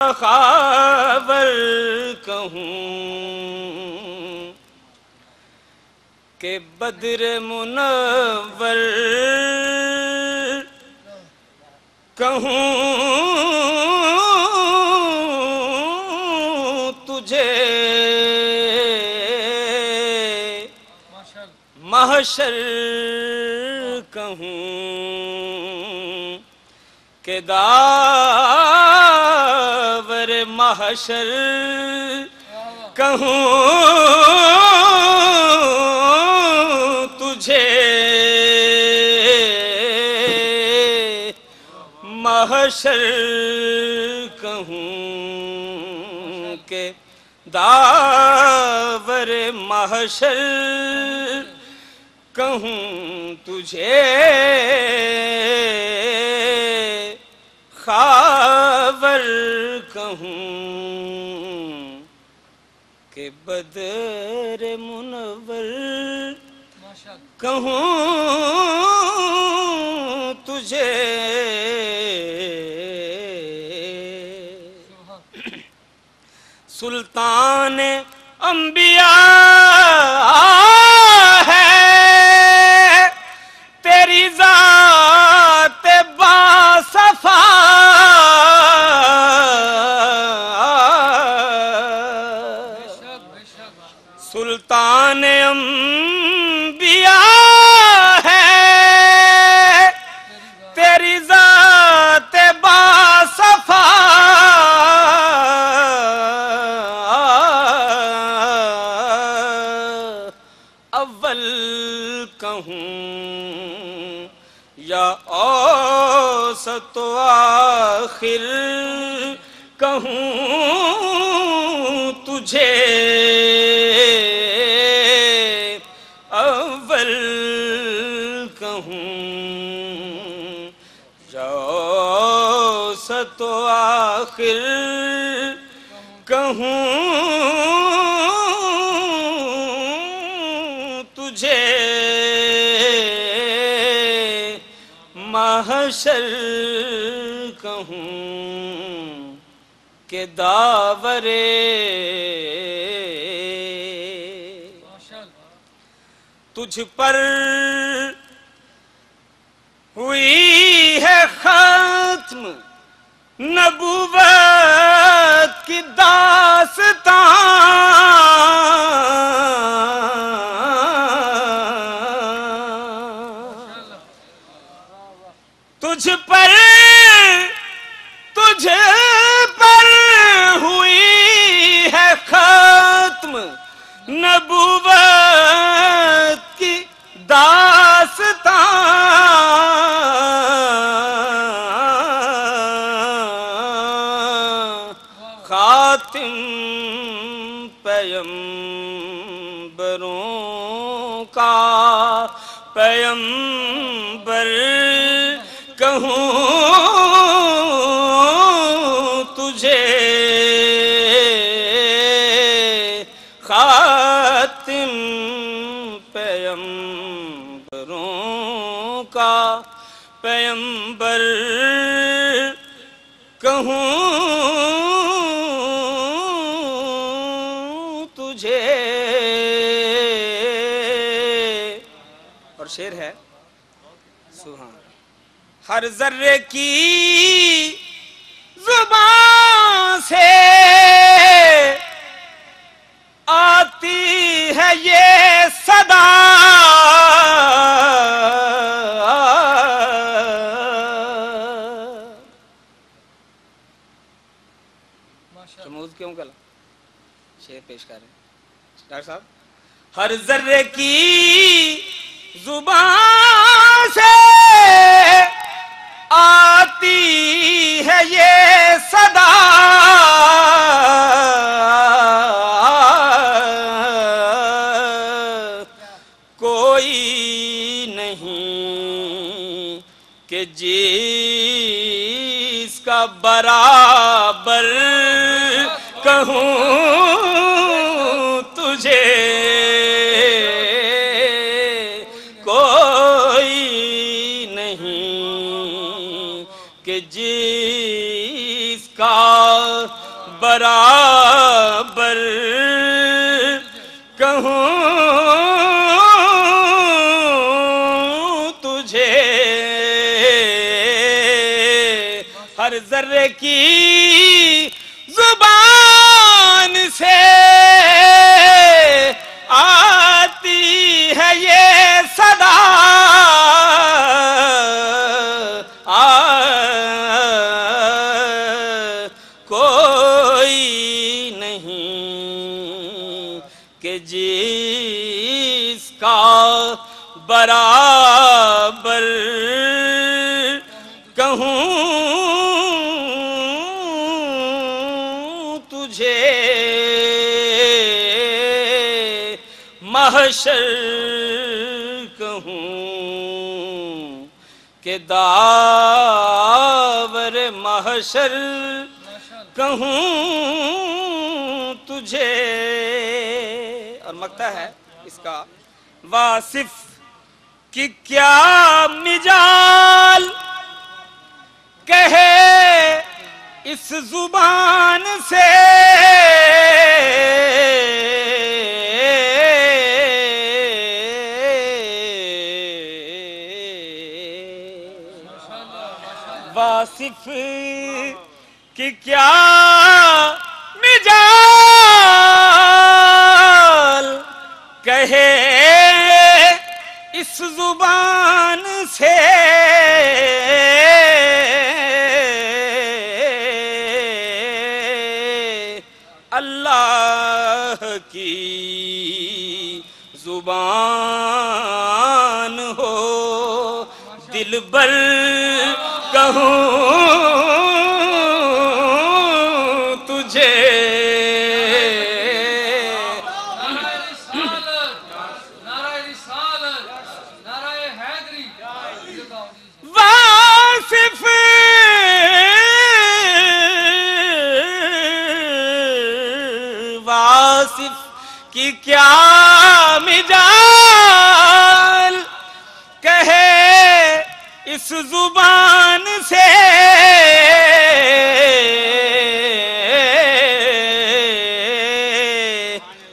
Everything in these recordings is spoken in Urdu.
خاور کہوں کہ بدر منور کہوں تجھے محشر کہوں کہ داور محشر کہوں تجھے محشر کہوں کہ داور محشر کہوں تجھے خاور کہوں کہ بدر منور کہوں تجھے سلطان انبیاء ہے تیری ذات باصفا سلطان انبیاء ہے تیری ذات باصفا اول کہوں یا اوسط و آخر کہوں تجھے اول کہوں یا اوسط و آخر کہوں تجھے محشر کہوں کہ داور تجھ پر ہوئی ہے ختم نبوت کی داستان تجھ پر ہوئی ہے ختم نبوت کی داستان خاتم پیمبروں کا پیمبر کہوں تجھے خاتم پیمبروں کا پیمبر کہوں تجھے اور شعر ہے سبحان ہر ذرے کی زبان سے آتی ہے یہ صدا شمود کیوں کلا شعر پیش کر رہے ہیں ڈاکٹر صاحب ہر ذرے کی زبان سے آتی ہے یہ صدا کوئی نہیں کہ جس کا برابر کہوں تجھے کوئی نہیں کہ جس کا کہوں تجھے ہر ذرے کی زبان سے آتی ہے یہ صدا کوئی نہیں کہ جس کا برابر کہوں تجھے محشر کہوں کہ داور محشر کہوں تجھے. اور مقطع ہے اس کا واصف کی کیا مجال کہے اس زبان سے واصف کی کیا مجال کہے اس زبان سے اللہ کی زبان ہو دلبر کہوں تجھے واصف واصف کی کیا مجال کہے اس زبان سے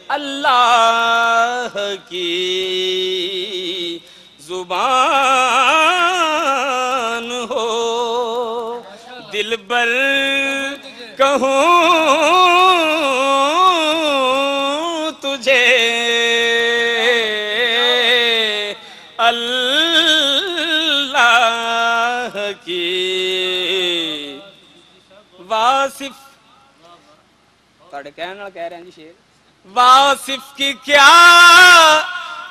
اللہ کی زبان ہو دلبر کہوں تجھے اللہ کی واصف تاڑے کہنے والا کہہ رہے ہیں جی شیر واصف کی کیا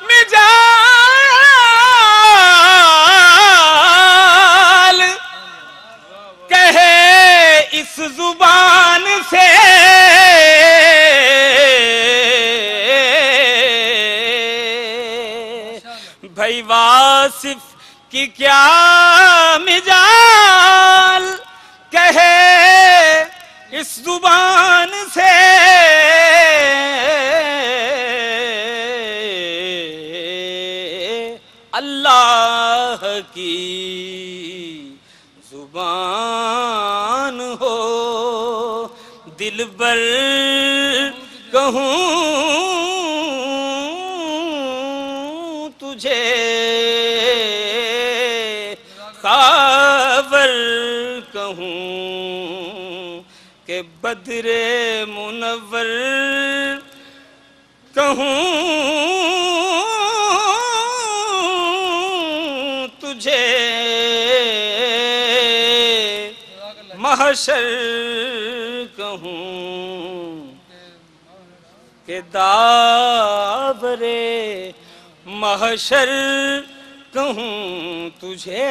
مجال کہے اس زبان سے بھائی واصف کی کیا مجال کہے اس زبان سے اللہ کی زبان ہو دلبر کہوں تجھے خاور کہوں کہ بدر منور کہوں تجھے محشر کہوں کہ داور محشر کہوں تجھے